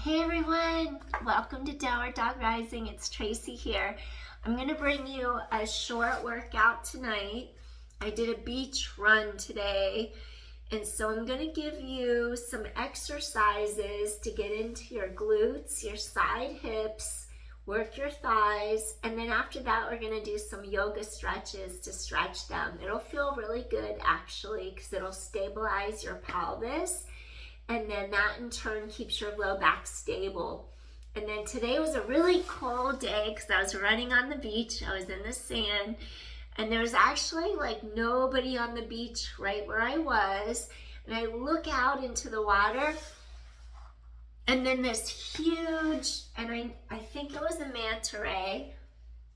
Hey everyone, welcome to Downward Dog Rising. It's Tracy here. I'm going to bring you a short workout tonight. I did a beach run today, and so I'm going to give you some exercises to get into your glutes, your side hips, work your thighs, and then after that we're going to do some yoga stretches to stretch them. It'll feel really good actually because it'll stabilize your pelvis. And then that in turn keeps your low back stable. And then today was a really cold day because I was running on the beach. I was in the sand and there was actually like nobody on the beach right where I was. And I look out into the water and then this huge, and I think it was a manta ray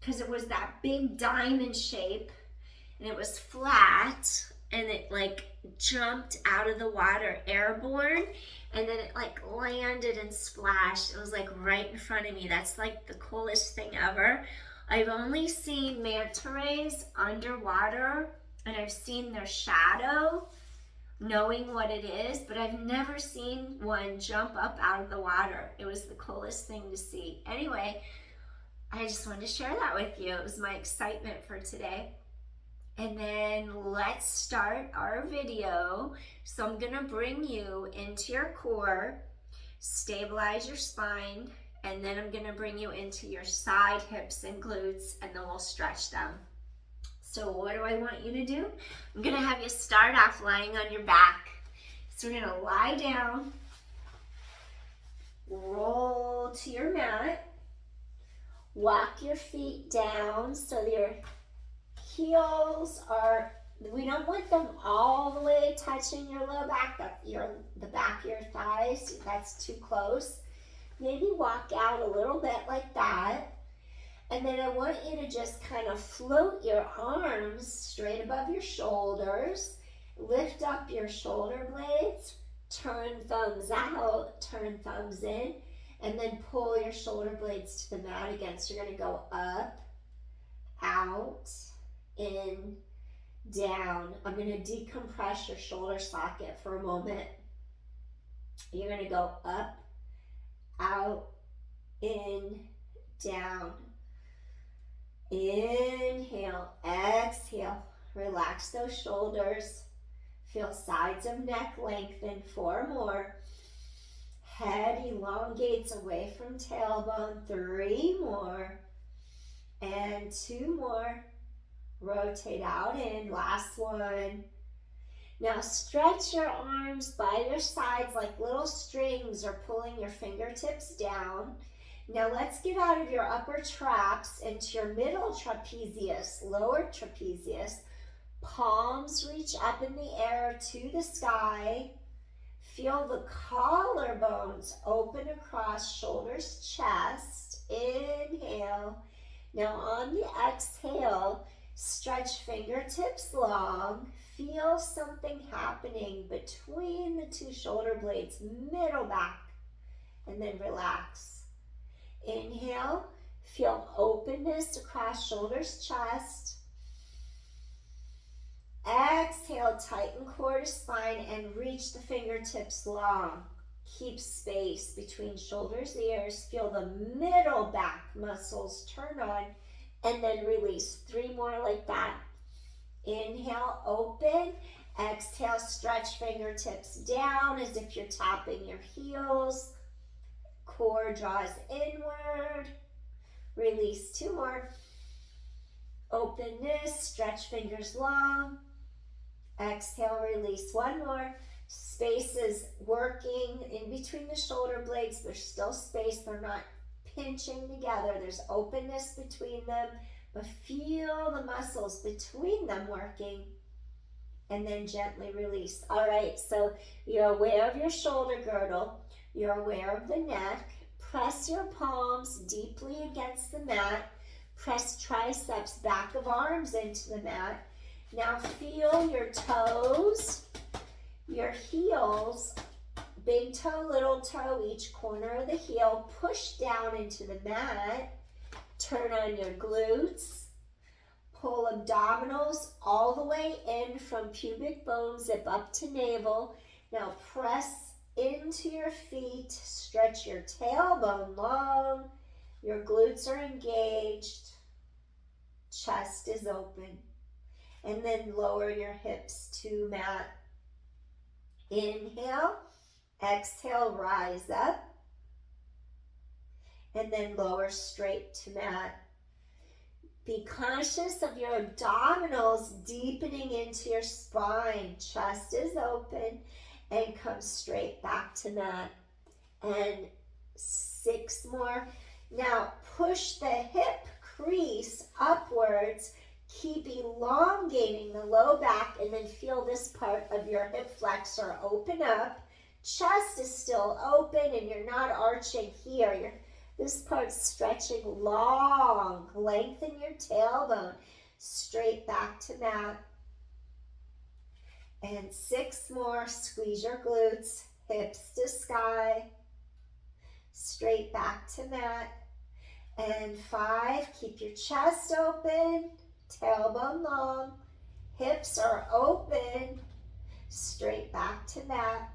because it was that big diamond shape and it was flat. And it like jumped out of the water airborne, and then it like landed and splashed. It was like right in front of me. That's like the coolest thing ever. I've only seen manta rays underwater, and I've seen their shadow, knowing what it is, but I've never seen one jump up out of the water. It was the coolest thing to see. Anyway, I just wanted to share that with you. It was my excitement for today. And then let's start our video. So I'm gonna bring you into your core, stabilize your spine, and then I'm gonna bring you into your side hips and glutes, and then we'll stretch them. So what do I want you to do? I'm gonna have you start off lying on your back. So we're gonna lie down, roll to your mat, walk your feet down so your heels are, we don't want them all the way touching your low back, the back of your thighs, that's too close. Maybe walk out a little bit like that. And then I want you to just kind of float your arms straight above your shoulders, lift up your shoulder blades, turn thumbs out, turn thumbs in, and then pull your shoulder blades to the mat again. So you're gonna go up, out, in, down. I'm going to decompress your shoulder socket for a moment. You're going to go up, out, in, down. Inhale, exhale. Relax those shoulders. Feel sides of neck lengthen. 4 more. Head elongates away from tailbone. 3 more. And 2 more. Rotate out in, last one. Now stretch your arms by your sides like little strings or pulling your fingertips down. Now let's get out of your upper traps into your middle trapezius, lower trapezius. Palms reach up in the air to the sky. Feel the collarbones open across shoulders, chest. Inhale. Now on the exhale, stretch fingertips long. Feel something happening between the 2 shoulder blades, middle back, and then relax. Inhale, feel openness across shoulders, chest. Exhale, tighten core to spine and reach the fingertips long. Keep space between shoulders, ears. Feel the middle back muscles turn on. And then release. 3 more like that. Inhale, open. Exhale, stretch fingertips down as if you're tapping your heels. Core draws inward. Release. 2 more. Openness, stretch fingers long. Exhale, release. 1 more. Space is working in between the shoulder blades. There's still space. They're not pinching together. There's openness between them, but feel the muscles between them working, and then gently release. All right, so you're aware of your shoulder girdle. You're aware of the neck. Press your palms deeply against the mat. Press triceps, back of arms into the mat. Now feel your toes, your heels, big toe, little toe, each corner of the heel. Push down into the mat. Turn on your glutes. Pull abdominals all the way in from pubic bone, zip up to navel. Now press into your feet. Stretch your tailbone long. Your glutes are engaged. Chest is open. And then lower your hips to mat. Inhale. Exhale, rise up. And then lower straight to mat. Be conscious of your abdominals deepening into your spine. Chest is open and come straight back to mat. And 6 more. Now push the hip crease upwards. Keep elongating the low back and then feel this part of your hip flexor open up. Chest is still open and you're not arching here. This part's stretching long. Lengthen your tailbone. Straight back to mat. And 6 more. Squeeze your glutes. Hips to sky. Straight back to mat. And 5. Keep your chest open. Tailbone long. Hips are open. Straight back to mat.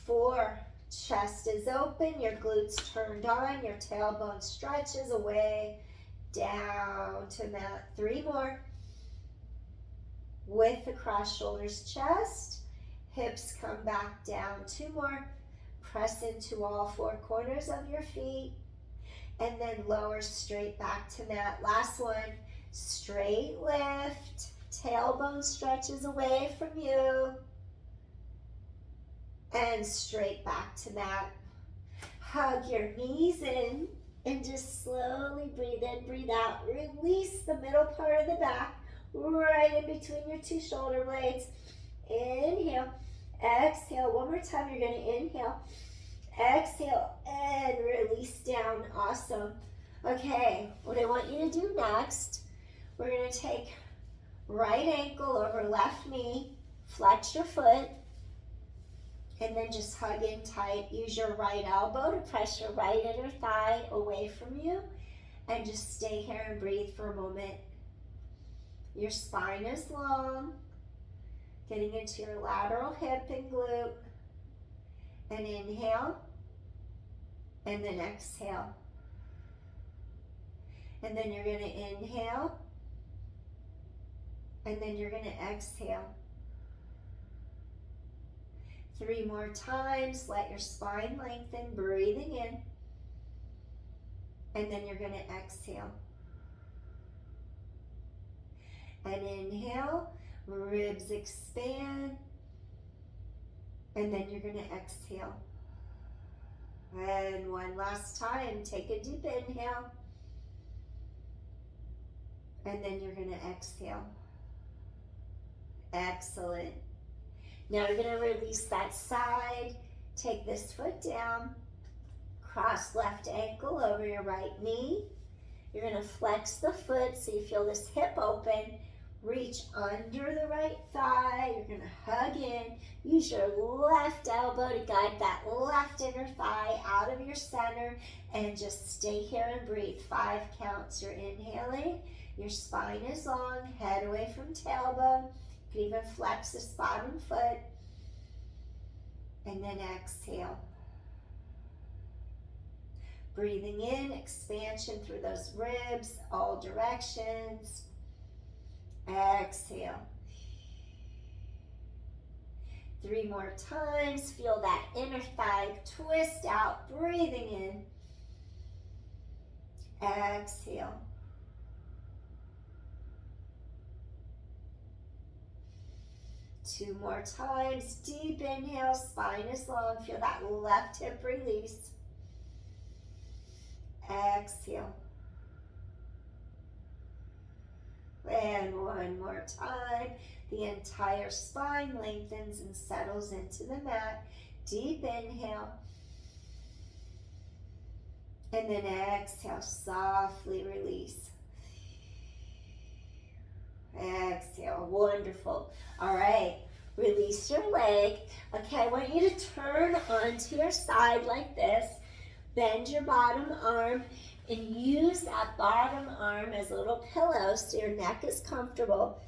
4. Chest is open, your glutes turned on, your tailbone stretches away, down to mat. 3 more. Width across shoulders, chest. Hips come back down. 2 more. Press into all 4 corners of your feet. And then lower straight back to mat. Last one. Straight lift. Tailbone stretches away from you. And straight back to mat. Hug your knees in and just slowly breathe in, breathe out. Release the middle part of the back, right in between your 2 shoulder blades. Inhale, exhale. One more time, you're going to inhale, exhale, and release down. Awesome. Okay, what I want you to do next, we're going to take right ankle over left knee, flex your foot, and then just hug in tight. Use your right elbow to press your right inner thigh away from you. And just stay here and breathe for a moment. Your spine is long. Getting into your lateral hip and glute. And inhale. And then exhale. And then you're going to inhale. And then you're going to exhale. 3 more times. Let your spine lengthen, breathing in. And then you're going to exhale. And inhale, ribs expand. And then you're going to exhale. And one last time, take a deep inhale. And then you're going to exhale. Excellent. Now you're going to release that side. Take this foot down. Cross left ankle over your right knee. You're going to flex the foot so you feel this hip open. Reach under the right thigh. You're going to hug in. Use your left elbow to guide that left inner thigh out of your center. And just stay here and breathe. 5 counts. You're inhaling. Your spine is long. Head away from tailbone. You can even flex this bottom foot. And then exhale. Breathing in, expansion through those ribs, all directions. Exhale. 3 more times. Feel that inner thigh twist out. Breathing in. Exhale. Two more times. Deep inhale. Spine is long. Feel that left hip release. Exhale. And one more time. The entire spine lengthens and settles into the mat. Deep inhale. And then exhale. Softly release. Exhale. Wonderful. All right. Release your leg. Okay, I want you to turn onto your side like this. Bend your bottom arm and use that bottom arm as a little pillow so your neck is comfortable.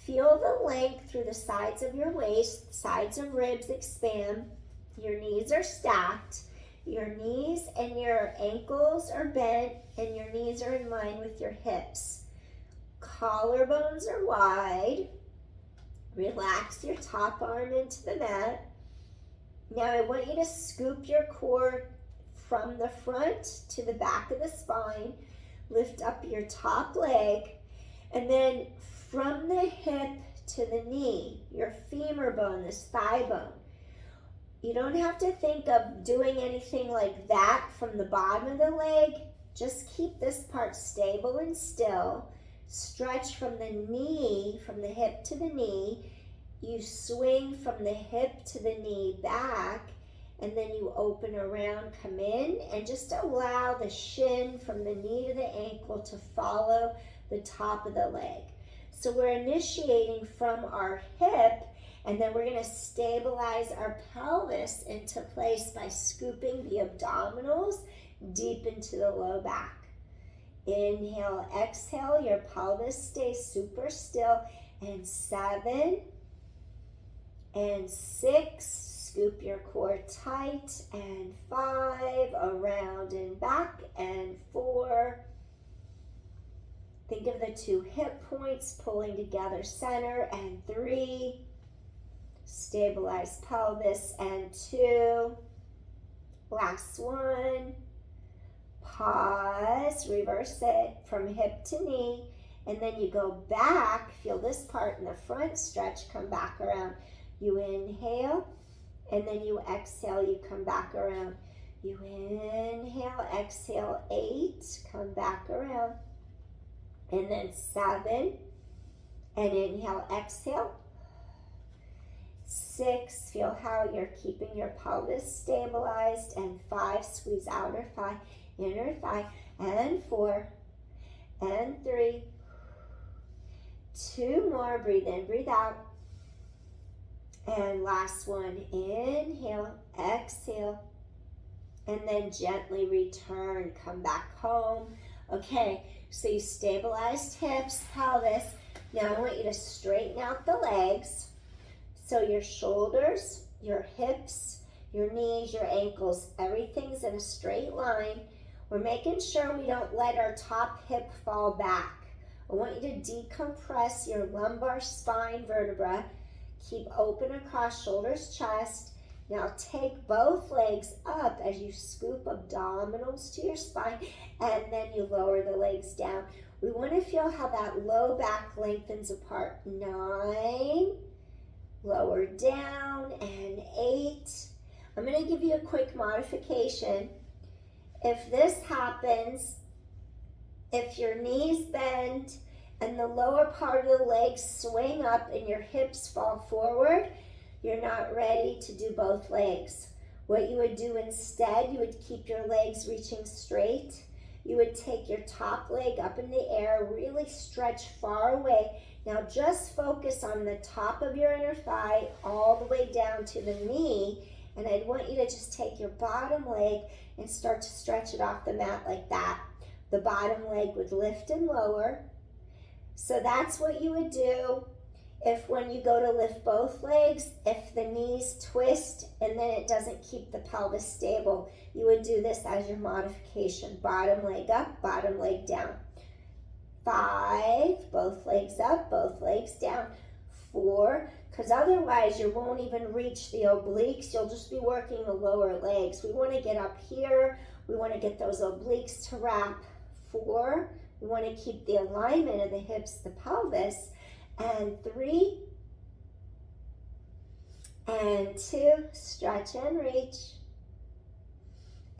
Feel the length through the sides of your waist, sides of ribs expand. Your knees are stacked. Your knees and your ankles are bent, and your knees are in line with your hips. Collarbones are wide. Relax your top arm into the mat. Now I want you to scoop your core from the front to the back of the spine. Lift up your top leg, and then from the hip to the knee, your femur bone, this thigh bone. You don't have to think of doing anything like that from the bottom of the leg. Just keep this part stable and still. Stretch from the knee, from the hip to the knee. You swing from the hip to the knee back, and then you open around, come in, and just allow the shin from the knee to the ankle to follow the top of the leg. So we're initiating from our hip, and then we're going to stabilize our pelvis into place by scooping the abdominals deep into the low back. Inhale, exhale, your pelvis stays super still. And 7 and 6, scoop your core tight. And 5, around and back. And 4, think of the 2 hip points pulling together, center. And 3, stabilize pelvis. And 2, last one. Pause, reverse it from hip to knee, and then you go back. Feel this part in the front, stretch, come back around. You inhale, and then you exhale, you come back around. You inhale, exhale, 8, come back around. And then 7, and inhale, exhale. 6, feel how you're keeping your pelvis stabilized. And 5, squeeze outer thigh, inner thigh. And 4, and 3, 2 more, breathe in, breathe out. And last one, inhale, exhale, and then gently return, come back home. Okay, so you stabilized hips, pelvis. Now I want you to straighten out the legs. So your shoulders, your hips, your knees, your ankles, everything's in a straight line. We're making sure we don't let our top hip fall back. I want you to decompress your lumbar spine vertebra. Keep open across shoulders, chest. Now take both legs up as you scoop abdominals to your spine, and then you lower the legs down. We want to feel how that low back lengthens apart. 9, lower down, and 8. I'm going to give you a quick modification. If this happens, if your knees bend and the lower part of the legs swing up and your hips fall forward, you're not ready to do both legs. What you would do instead, you would keep your legs reaching straight. You would take your top leg up in the air, really stretch far away. Now just focus on the top of your inner thigh all the way down to the knee, and I'd want you to just take your bottom leg and start to stretch it off the mat like that. The bottom leg would lift and lower. So that's what you would do if when you go to lift both legs, if the knees twist and then it doesn't keep the pelvis stable, you would do this as your modification. Bottom leg up, bottom leg down. 5, both legs up, both legs down. 4, because otherwise you won't even reach the obliques. You'll just be working the lower legs. We want to get up here. We want to get those obliques to wrap. 4, we want to keep the alignment of the hips, the pelvis. And 3, and 2, stretch and reach.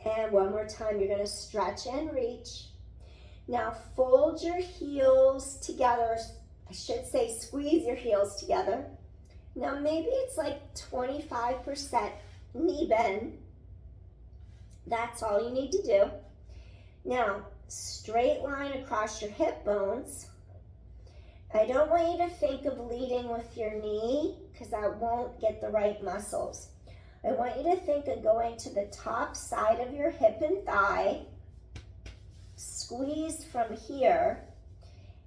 And one more time, you're going to stretch and reach. Now fold your heels together. I should say squeeze your heels together. Now maybe it's like 25% knee bend. That's all you need to do. Now straight line across your hip bones. I don't want you to think of leading with your knee because that won't get the right muscles. I want you to think of going to the top side of your hip and thigh, squeeze from here,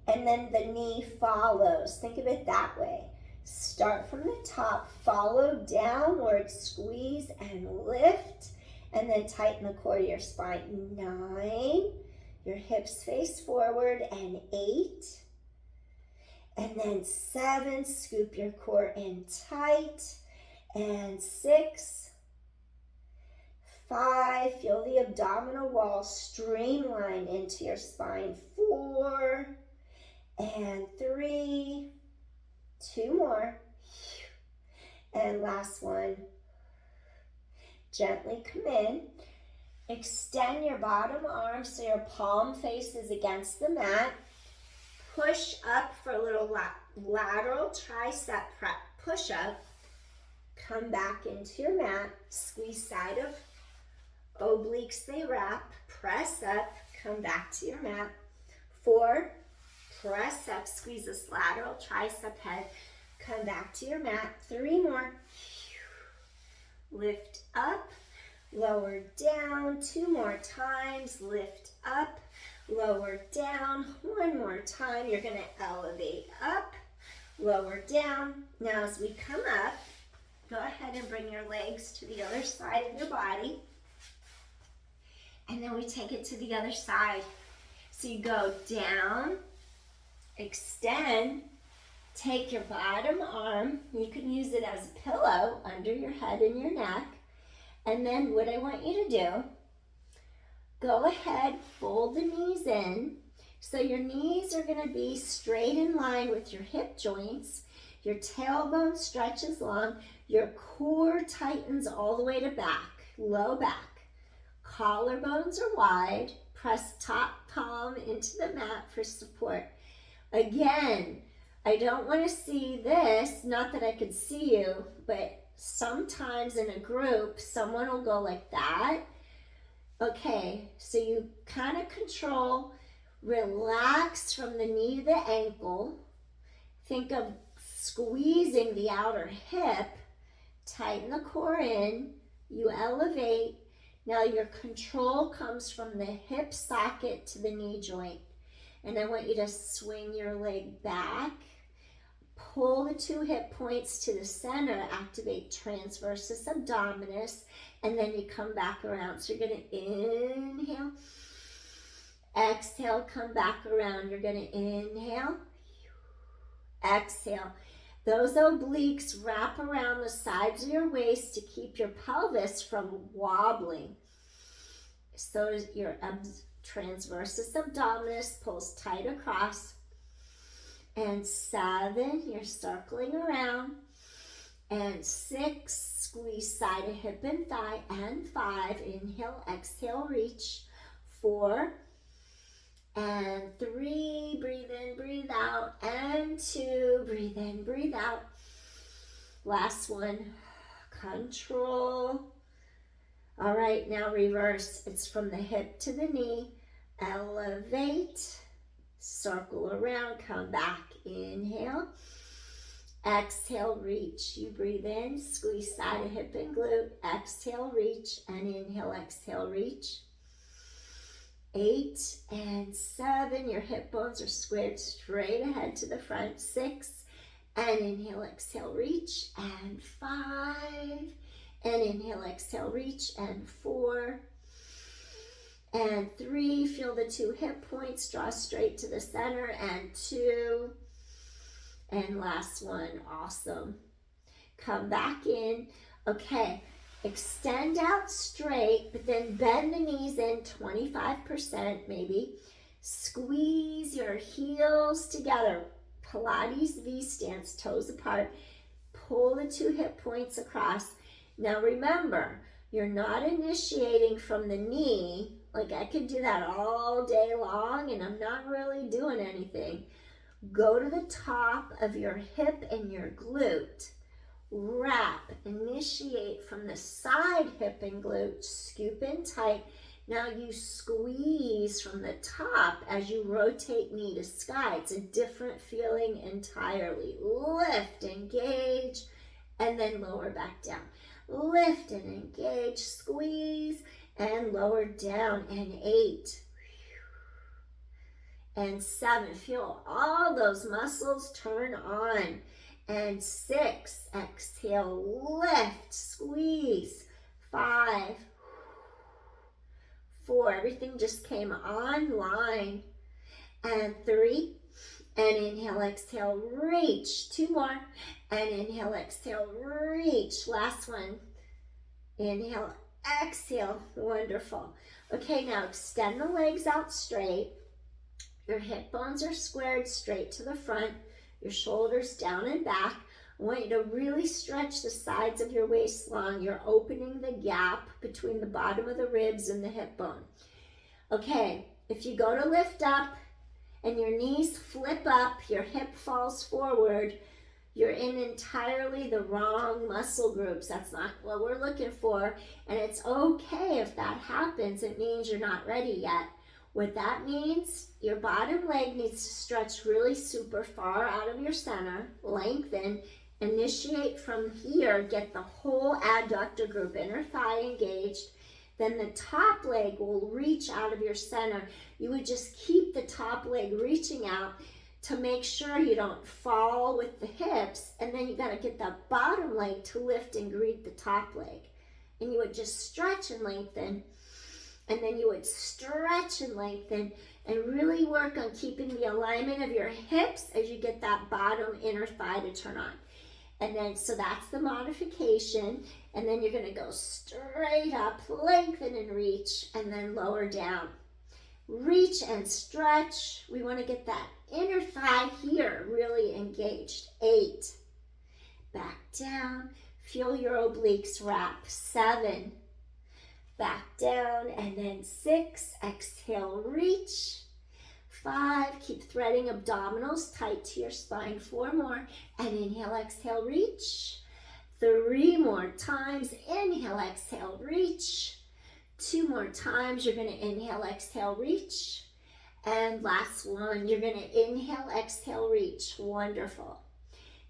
and then the knee follows. Think of it that way. Start from the top, follow downward, squeeze and lift, and then tighten the core of your spine. 9, your hips face forward, and 8, and then 7, scoop your core in tight, and 6, 5, feel the abdominal wall streamline into your spine. 4, and 3, 2 more, and last one. Gently come in, extend your bottom arm so your palm faces against the mat. Push up for a little lateral tricep prep push up. Come back into your mat, squeeze side of obliques, they wrap, press up, come back to your mat. 4, press up, squeeze this lateral tricep head, come back to your mat. 3 more. Lift up, lower down. 2 more times. Lift up, lower down. 1 more time. You're going to elevate up, lower down. Now as we come up, go ahead and bring your legs to the other side of your body. And then we take it to the other side. So you go down, extend, take your bottom arm, you can use it as a pillow under your head and your neck, and then what I want you to do, go ahead, fold the knees in, so your knees are going to be straight in line with your hip joints, your tailbone stretches long, your core tightens all the way to back, low back, collarbones are wide, press top palm into the mat for support. Again, I don't want to see this, not that I could see you, but sometimes in a group, someone will go like that. Okay, so you kind of control, relax from the knee to the ankle. Think of squeezing the outer hip, tighten the core in, you elevate. Now your control comes from the hip socket to the knee joint. And I want you to swing your leg back, pull the 2 hip points to the center, activate transversus abdominis, and then you come back around. So you're going to inhale, exhale, come back around. You're going to inhale, exhale. Those obliques wrap around the sides of your waist to keep your pelvis from wobbling. So your transversus abdominis pulls tight across. And 7, you're circling around. And 6, squeeze side of hip and thigh. And 5, inhale, exhale, reach. 4, and 3, breathe in, breathe out. And 2, breathe in, breathe out. Last one, control. All right, now reverse. It's from the hip to the knee. Elevate, circle around, come back. Inhale, exhale, reach. You breathe in, squeeze side of hip and glute. Exhale, reach, and inhale, exhale, reach. 8 and 7, your hip bones are squared straight ahead to the front. 6, and inhale, exhale, reach. And 5, and inhale, exhale, reach. And 4, and 3, feel the 2 hip points, draw straight to the center. And 2, and last one, awesome. Come back in. Okay, extend out straight, but then bend the knees in 25% maybe. Squeeze your heels together. Pilates V stance, toes apart. Pull the 2 hip points across. Now remember, you're not initiating from the knee. Like I could do that all day long and I'm not really doing anything. Go to the top of your hip and your glute. Wrap, initiate from the side hip and glute, scoop in tight. Now you squeeze from the top as you rotate knee to sky. It's a different feeling entirely. Lift, engage, and then lower back down. Lift and engage, squeeze, and lower down. And 8. And 7, feel all those muscles turn on. and 6. Exhale, lift, squeeze. 5, 4. Everything just came online. And 3. And inhale, exhale, reach. 2 more. And inhale, exhale, reach. Last one. Inhale, exhale. Wonderful. Okay, now extend the legs out straight. Your hip bones are squared straight to the front. Your shoulders down and back. I want you to really stretch the sides of your waistline. You're opening the gap between the bottom of the ribs and the hip bone. Okay, if you go to lift up and your knees flip up, your hip falls forward, you're in entirely the wrong muscle groups. That's not what we're looking for. And it's okay if that happens. It means you're not ready yet. What that means, your bottom leg needs to stretch really super far out of your center, lengthen, initiate from here, get the whole adductor group, inner thigh engaged. Then the top leg will reach out of your center. You would just keep the top leg reaching out to make sure you don't fall with the hips. And then you got to get the bottom leg to lift and greet the top leg. And you would just stretch and lengthen. And then you would stretch and lengthen and really work on keeping the alignment of your hips as you get that bottom inner thigh to turn on. And then, so that's the modification. And then you're gonna go straight up, lengthen and reach, and then lower down. Reach and stretch. We wanna get that inner thigh here really engaged. 8, back down. Feel your obliques wrap. 7, back down, and then 6, exhale, reach. 5, keep threading abdominals tight to your spine. 4 more, and inhale, exhale, reach. 3 more times, inhale, exhale, reach. 2 more times, you're gonna inhale, exhale, reach. And last one, you're gonna inhale, exhale, reach. Wonderful.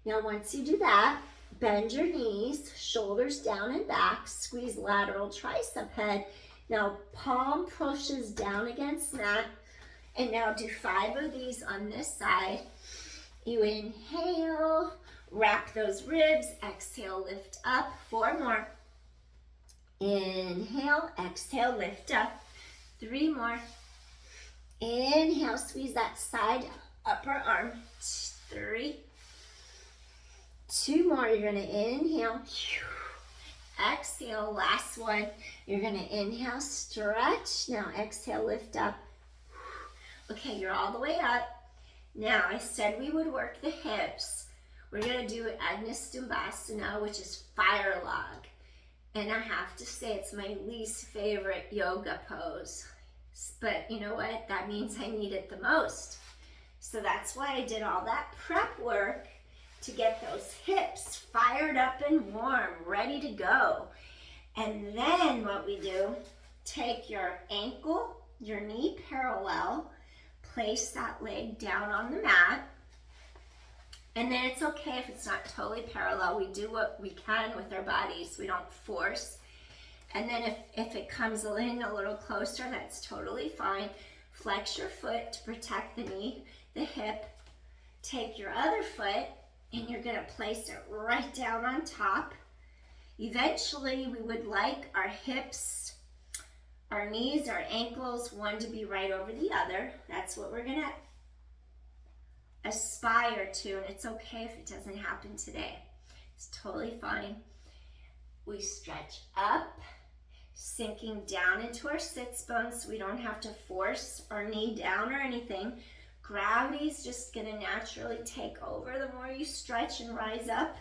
Now once you do that, bend your knees, shoulders down and back, squeeze lateral tricep head. Now palm pushes down against mat. And now do 5 of these on this side. You inhale, wrap those ribs, exhale, lift up. 4 more. Inhale, exhale, lift up. 3 more. Inhale, squeeze that side upper arm. 3. 2 more. You're gonna inhale. Exhale, last one. You're gonna inhale, stretch. Now exhale, lift up. Okay, you're all the way up. Now, I said we would work the hips. We're gonna do Agni Stumbasana, which is Firelog. And I have to say, it's my least favorite yoga pose. But you know what? That means I need it the most. So that's why I did all that prep work to get those hips fired up and warm, ready to go. And then what we do, take your ankle, your knee parallel, place that leg down on the mat. And then it's okay if it's not totally parallel. We do what we can with our bodies. We don't force. And then if it comes in a little closer, that's totally fine. Flex your foot to protect the knee, the hip. Take your other foot and you're gonna place it right down on top. Eventually, we would like our hips, our knees, our ankles, one to be right over the other. That's what we're gonna aspire to, and it's okay if it doesn't happen today. It's totally fine. We stretch up, sinking down into our sits bones so we don't have to force our knee down or anything. Gravity's just gonna naturally take over. The more you stretch and rise up,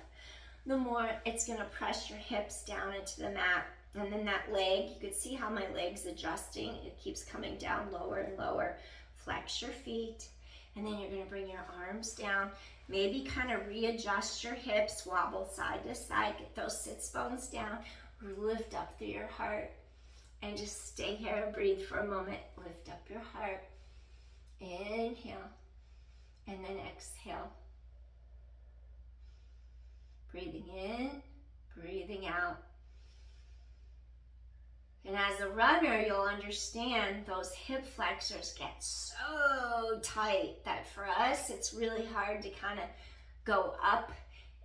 the more it's gonna press your hips down into the mat. And then that leg, you could see how my leg's adjusting. It keeps coming down lower and lower. Flex your feet, and then you're gonna bring your arms down. Maybe kind of readjust your hips, wobble side to side, get those sits bones down, lift up through your heart, and just stay here and breathe for a moment. Lift up your heart. Inhale, and then exhale. Breathing in, breathing out. And as a runner, you'll understand those hip flexors get so tight that for us, it's really hard to kind of go up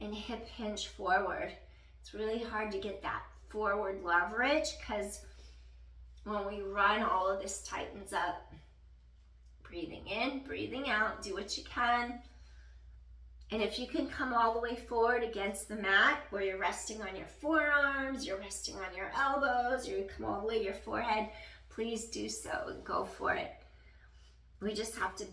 and hip hinge forward. It's really hard to get that forward leverage because when we run, all of this tightens up. Breathing in, breathing out, do what you can. And if you can come all the way forward against the mat where you're resting on your forearms, you're resting on your elbows, or you come all the way to your forehead, please do so and go for it. We just have to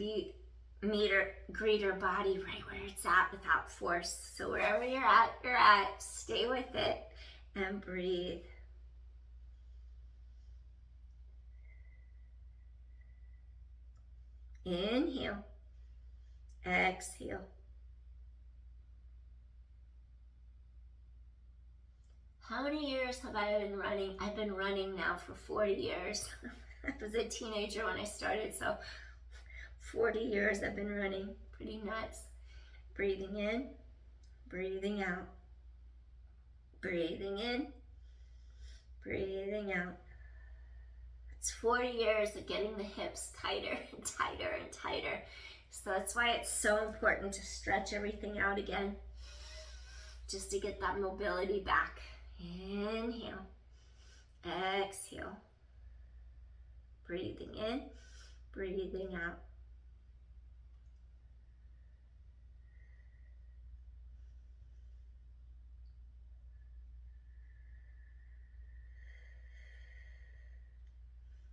greet our body right where it's at without force. So wherever you're at, stay with it and breathe. Inhale, exhale. How many years have I been running? I've been running now for 40 years. I was a teenager when I started, so 40 years I've been running. Pretty nuts. Breathing in, breathing out. Breathing in, breathing out. It's 40 years of getting the hips tighter and tighter and tighter. So that's why it's so important to stretch everything out again, just to get that mobility back. Inhale, exhale. Breathing in, breathing out.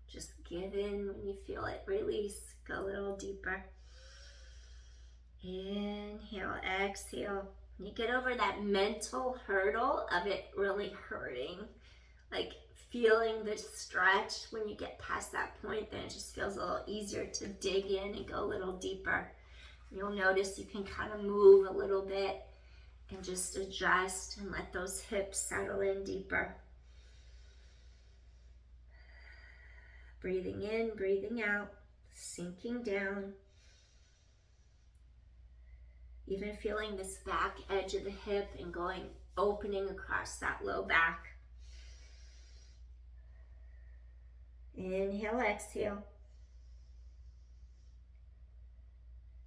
Just give in when you feel it. Release. Go a little deeper. Inhale, exhale. You get over that mental hurdle of it really hurting, like feeling the stretch. When you get past that point, then it just feels a little easier to dig in and go a little deeper. You'll notice you can kind of move a little bit and just adjust and let those hips settle in deeper. Breathing in, breathing out, sinking down. Even feeling this back edge of the hip and opening across that low back. Inhale, exhale.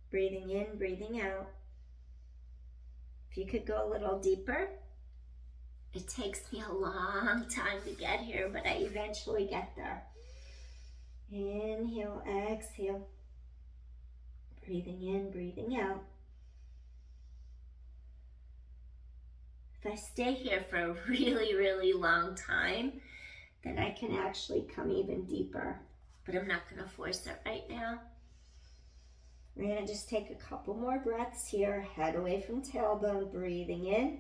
Breathing in, breathing out. If you could go a little deeper. It takes me a long time to get here, but I eventually get there. Inhale, exhale. Breathing in, breathing out. If I stay here for a really, really long time, then I can actually come even deeper. But I'm not going to force it right now. We're going to just take a couple more breaths here. Head away from tailbone. Breathing in,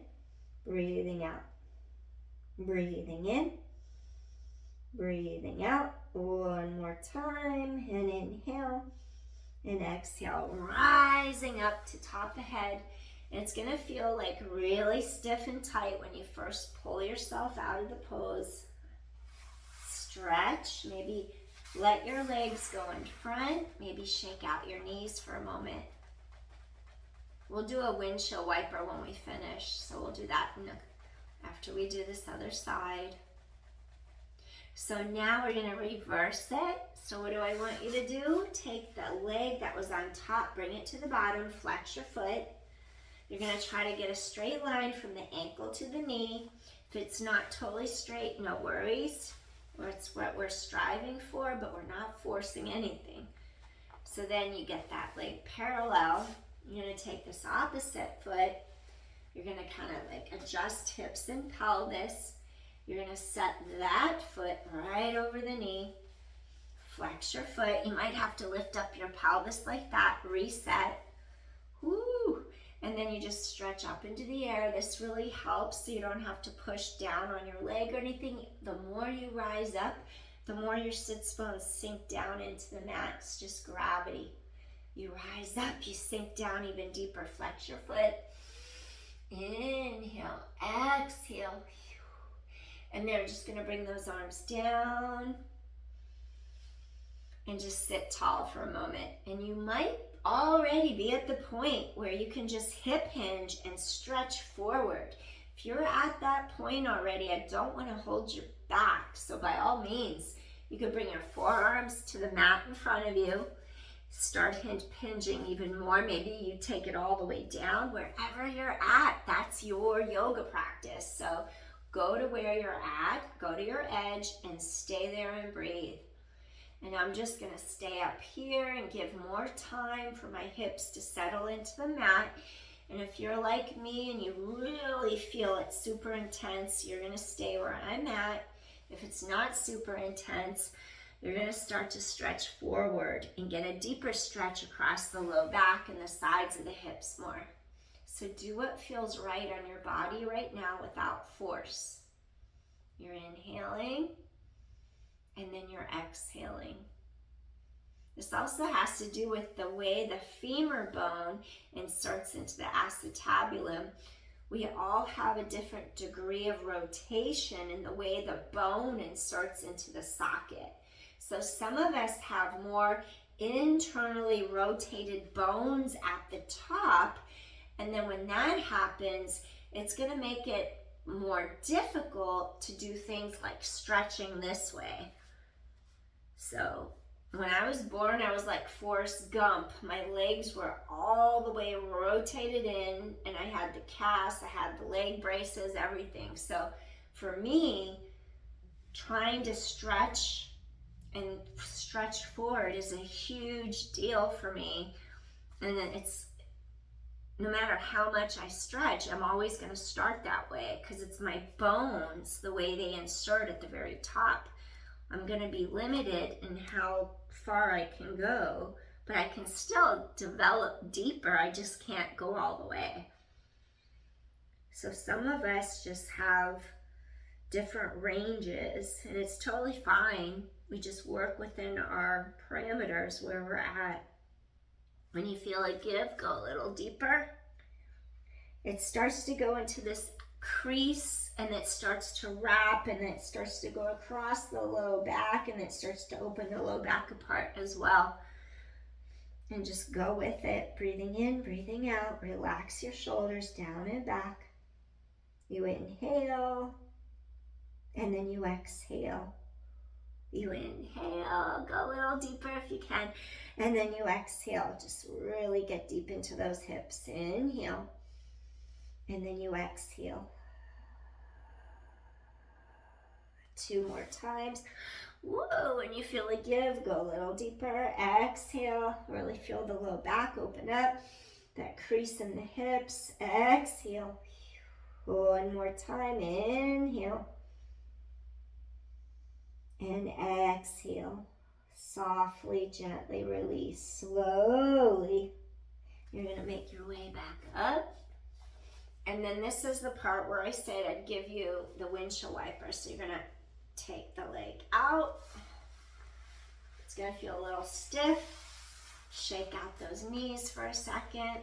breathing out. Breathing in, breathing out. One more time. And inhale and exhale. Rising up to top of head. It's going to feel like really stiff and tight when you first pull yourself out of the pose. Stretch. Maybe let your legs go in front. Maybe shake out your knees for a moment. We'll do a windshield wiper when we finish. So we'll do that after we do this other side. So now we're going to reverse it. So what do I want you to do? Take the leg that was on top, bring it to the bottom, flex your foot. You're going to try to get a straight line from the ankle to the knee. If it's not totally straight, no worries. It's what we're striving for, but we're not forcing anything. So then you get that leg parallel. You're going to take this opposite foot. You're going to kind of like adjust hips and pelvis. You're going to set that foot right over the knee. Flex your foot. You might have to lift up your pelvis like that. Reset. Woo! And then you just stretch up into the air. This really helps so you don't have to push down on your leg or anything. The more you rise up, the more your sits bones sink down into the mat. It's just gravity. You rise up, you sink down even deeper. Flex your foot. Inhale, exhale. And then we're just going to bring those arms down and just sit tall for a moment. And you might already be at the point where you can just hip hinge and stretch forward. If you're at that point already, I don't want to hold you back. So by all means, you could bring your forearms to the mat in front of you Start hinging even more. Maybe you take it all the way down. Wherever you're at, that's your yoga practice. So go to where you're at, go to your edge, and stay there and breathe. And I'm just going to stay up here and give more time for my hips to settle into the mat. And if you're like me and you really feel it super intense, you're going to stay where I'm at. If it's not super intense, you're going to start to stretch forward and get a deeper stretch across the low back and the sides of the hips more. So do what feels right on your body right now without force. You're inhaling and then you're exhaling. This also has to do with the way the femur bone inserts into the acetabulum. We all have a different degree of rotation in the way the bone inserts into the socket. So some of us have more internally rotated bones at the top, and then when that happens, it's going to make it more difficult to do things like stretching this way. So when I was born, I was like Forrest Gump. My legs were all the way rotated in, and I had the cast, I had the leg braces, everything. So for me, trying to stretch and stretch forward is a huge deal for me. And then it's, no matter how much I stretch, I'm always going to start that way because it's my bones, the way they insert at the very top. I'm going to be limited in how far I can go, but I can still develop deeper. I just can't go all the way. So some of us just have different ranges, and it's totally fine. We just work within our parameters where we're at. When you feel a give, go a little deeper. It starts to go into this crease, and it starts to wrap, and it starts to go across the low back, and it starts to open the low back apart as well. And just go with it, breathing in, breathing out. Relax your shoulders down and back. You inhale, and then you exhale. You inhale, go a little deeper if you can, and then you exhale. Just really get deep into those hips. Inhale, and then you exhale. 2 more times. Whoa, when you feel a give, go a little deeper. Exhale, really feel the low back open up. That crease in the hips. Exhale. 1 more time. Inhale. And exhale. Softly, gently release. Slowly. You're going to make your way back up. And then this is the part where I said I'd give you the windshield wiper. So you're going to take the leg out. It's going to feel a little stiff. Shake out those knees for a second.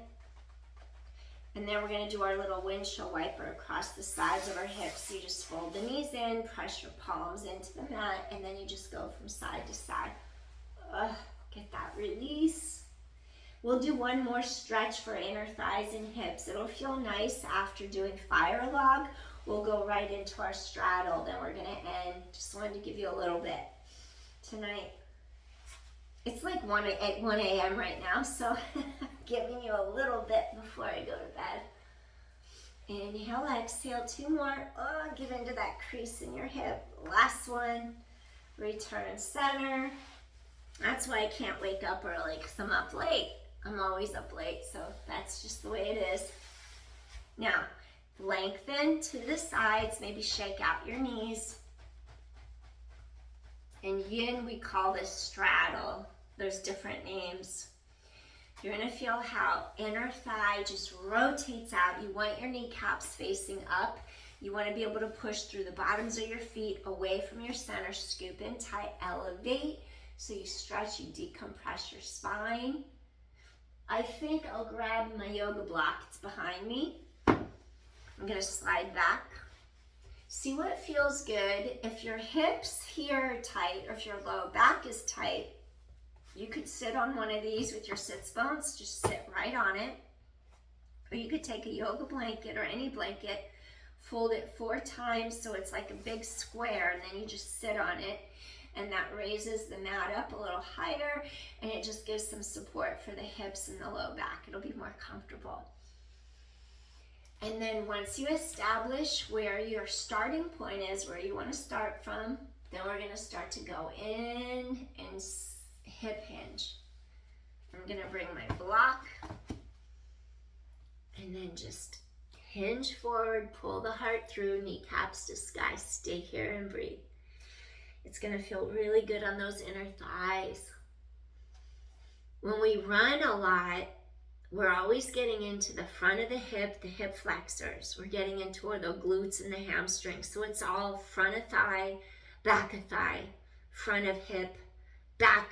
And then we're going to do our little windshield wiper across the sides of our hips. So you just fold the knees in, press your palms into the mat, and then you just go from side to side. Get that release. We'll do one more stretch for inner thighs and hips. It'll feel nice after doing Firelog. We'll go right into our straddle, then we're going to end. Just wanted to give you a little bit tonight. It's like 1 a.m. right now, so giving you a little bit before I go to bed. Inhale, exhale, 2 more. Get into that crease in your hip. Last one. Return center. That's why I can't wake up early, because I'm up late. I'm always up late, so that's just the way it is. Now, lengthen to the sides, maybe shake out your knees. In yin, we call this straddle. There's different names. You're going to feel how inner thigh just rotates out. You want your kneecaps facing up. You want to be able to push through the bottoms of your feet away from your center. Scoop in tight, elevate. So you stretch, you decompress your spine. I think I'll grab my yoga block. It's behind me. I'm going to slide back. See what feels good. If your hips here are tight, or if your low back is tight, you could sit on one of these with your sits bones. Just sit right on it. Or you could take a yoga blanket or any blanket, fold it 4 times so it's like a big square, and then you just sit on it. and that raises the mat up a little higher, and it just gives some support for the hips and the low back. It'll be more comfortable. And then once you establish where your starting point is, where you want to start from, then we're going to start to go in and hip hinge. I'm going to bring my block and then just hinge forward, pull the heart through, kneecaps to sky, stay here and breathe. It's going to feel really good on those inner thighs. When we run a lot, we're always getting into the front of the hip flexors. We're getting into the glutes and the hamstrings. So it's all front of thigh, back of thigh, front of hip, back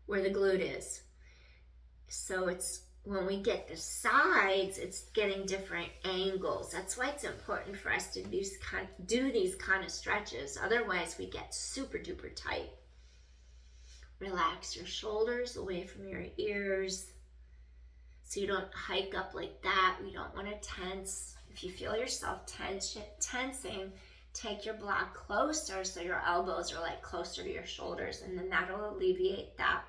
where the glute is. So it's when we get the sides, it's getting different angles. That's why it's important for us to do these kind of stretches. Otherwise, we get super duper tight. Relax your shoulders away from your ears so you don't hike up like that. We don't want to tense. If you feel yourself tensing, take your block closer so your elbows are like closer to your shoulders, and then that'll alleviate that.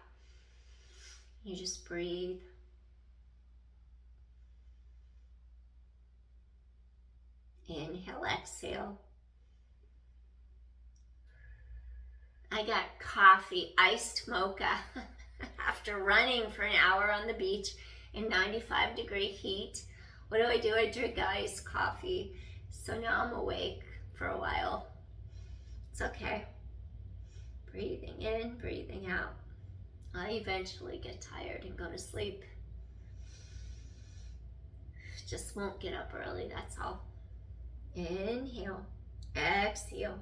You just breathe. Inhale, exhale. I got coffee, iced mocha, after running for an hour on the beach in 95-degree heat. What do? I drink iced coffee. So now I'm awake for a while. It's okay. Breathing in, breathing out. I eventually get tired and go to sleep. Just won't get up early, that's all. Inhale, exhale.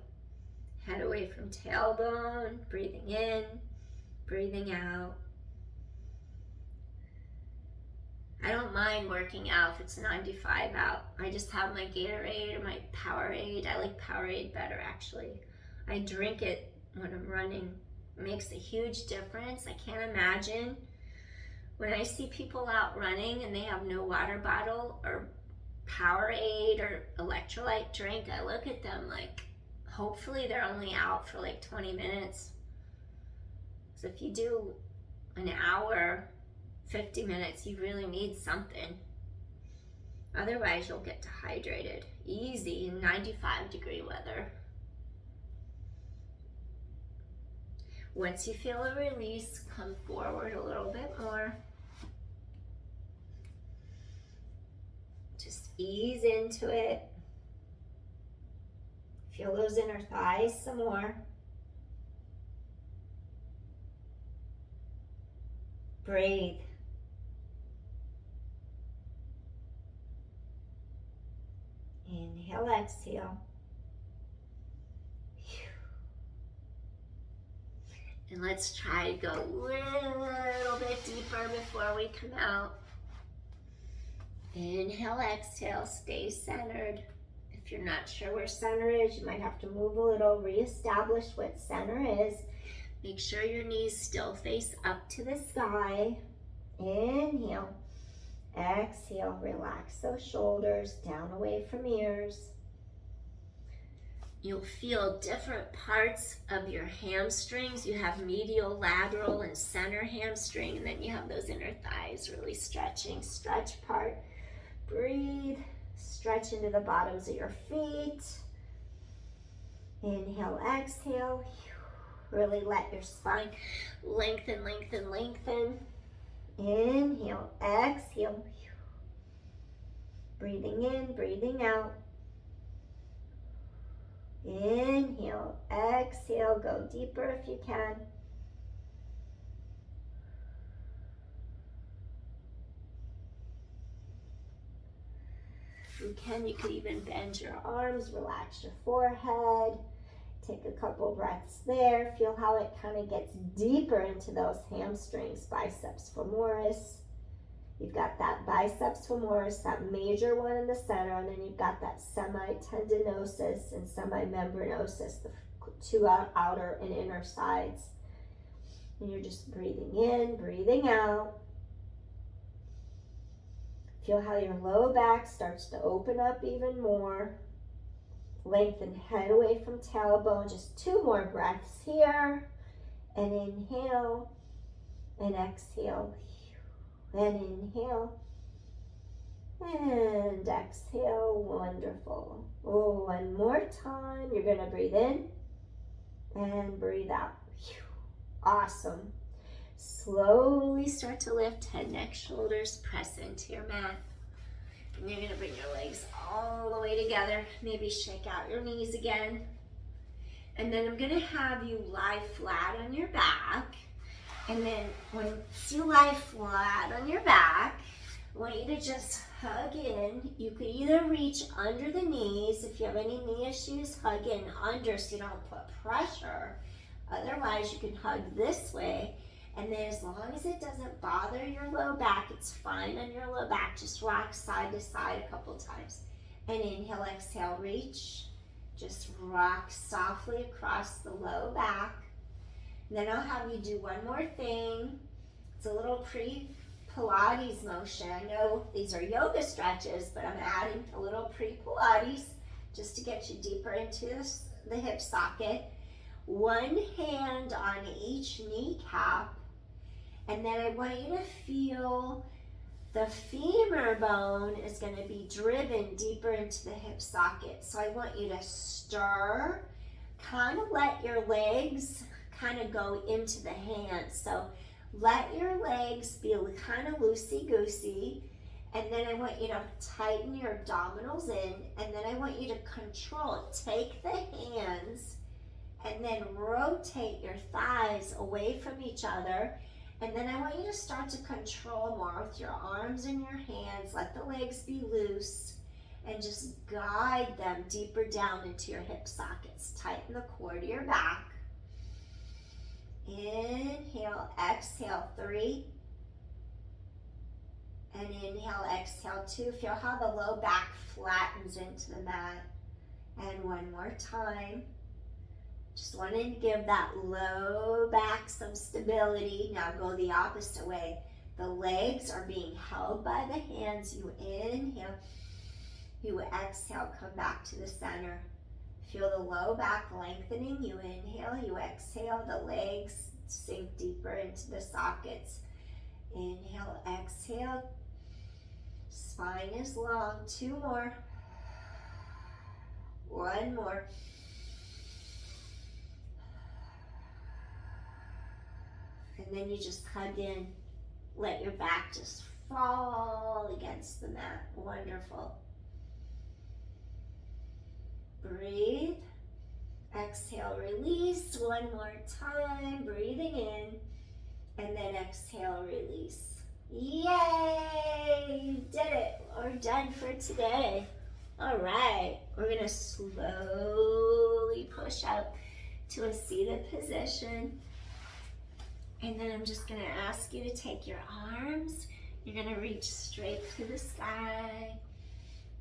Head away from tailbone, breathing in, breathing out. I don't mind working out if it's 95 out. I just have my Gatorade or my Powerade. I like Powerade better, actually. I drink it when I'm running. It makes a huge difference. I can't imagine when I see people out running and they have no water bottle or Powerade or electrolyte drink. I look at them like, hopefully they're only out for like 20 minutes. So if you do an hour, 50 minutes, you really need something. Otherwise, you'll get dehydrated easy in 95-degree weather. Once you feel a release, come forward a little bit more. Just ease into it. Feel those inner thighs some more. Breathe. Inhale, exhale. And let's try to go a little bit deeper before we come out. Inhale, exhale, stay centered. If you're not sure where center is, you might have to move a little, reestablish what center is. Make sure your knees still face up to the sky. Inhale, exhale, relax those shoulders, down away from ears. You'll feel different parts of your hamstrings. You have medial, lateral, and center hamstring, and then you have those inner thighs really stretching. Stretch apart. Breathe. Stretch into the bottoms of your feet. Inhale, exhale. Really let your spine lengthen, lengthen, lengthen. Inhale, exhale. Breathing in, breathing out. Inhale, exhale, go deeper if you can. If you can, you could even bend your arms, relax your forehead. Take a couple breaths there. Feel how it kind of gets deeper into those hamstrings, biceps femoris. You've got that biceps femoris, that major one in the center, and then you've got that semitendinosus and semimembranosus, the two outer and inner sides. And you're just breathing in, breathing out. Feel how your low back starts to open up even more. Lengthen head away from tailbone. Just 2 more breaths here. And inhale and exhale. And inhale and exhale. Wonderful. Oh, one more time. You're going to breathe in and breathe out. Awesome. Slowly start to lift head, neck, shoulders, press into your mat. And you're going to bring your legs all the way together. Maybe shake out your knees again. And then I'm going to have you lie flat on your back. And then once you lie flat on your back, I want you to just hug in. You could either reach under the knees. If you have any knee issues, hug in under so you don't put pressure. Otherwise, you can hug this way. And then as long as it doesn't bother your low back, it's fine on your low back. Just rock side to side a couple times. And inhale, exhale, reach. Just rock softly across the low back. And then I'll have you do one more thing. It's a little pre-Pilates motion. I know these are yoga stretches, but I'm adding a little pre-Pilates just to get you deeper into the hip socket. One hand on each kneecap. And then I want you to feel the femur bone is going to be driven deeper into the hip socket. So I want you to stir, kind of let your legs kind of go into the hands. So let your legs be kind of loosey-goosey. And then I want you to tighten your abdominals in. And then I want you to control it. Take the hands and then rotate your thighs away from each other. And then I want you to start to control more with your arms and your hands. Let the legs be loose and just guide them deeper down into your hip sockets. Tighten the core to your back. Inhale, exhale, 3. And inhale, exhale, 2. Feel how the low back flattens into the mat. And one more time. Just wanting to give that low back some stability. Now go the opposite way. The legs are being held by the hands. You inhale. You exhale. Come back to the center. Feel the low back lengthening. You inhale. You exhale. The legs sink deeper into the sockets. Inhale. Exhale. Spine is long. 2 more. 1 more. And then you just hug in. Let your back just fall against the mat. Wonderful. Breathe. Exhale, release. 1 more time. Breathing in. And then exhale, release. Yay! You did it. We're done for today. All right. We're going to slowly push up to a seated position. And then I'm just going to ask you to take your arms. You're going to reach straight to the sky.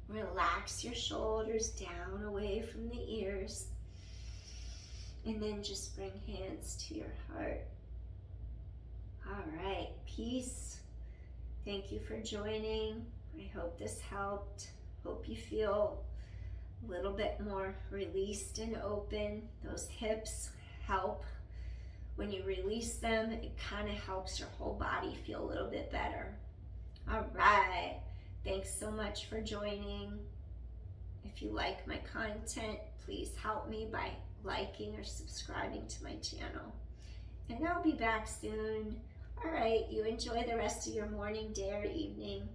Relax your shoulders down away from the ears. And then just bring hands to your heart. All right, peace. Thank you for joining. I hope this helped. Hope you feel a little bit more released and open. Those hips help. When you release them, it kind of helps your whole body feel a little bit better. All right. Thanks so much for joining. If you like my content, please help me by liking or subscribing to my channel. And I'll be back soon. All right. You enjoy the rest of your morning, day, or evening.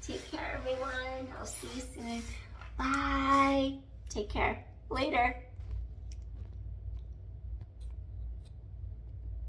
Take care, everyone. I'll see you soon. Bye. Take care. Later.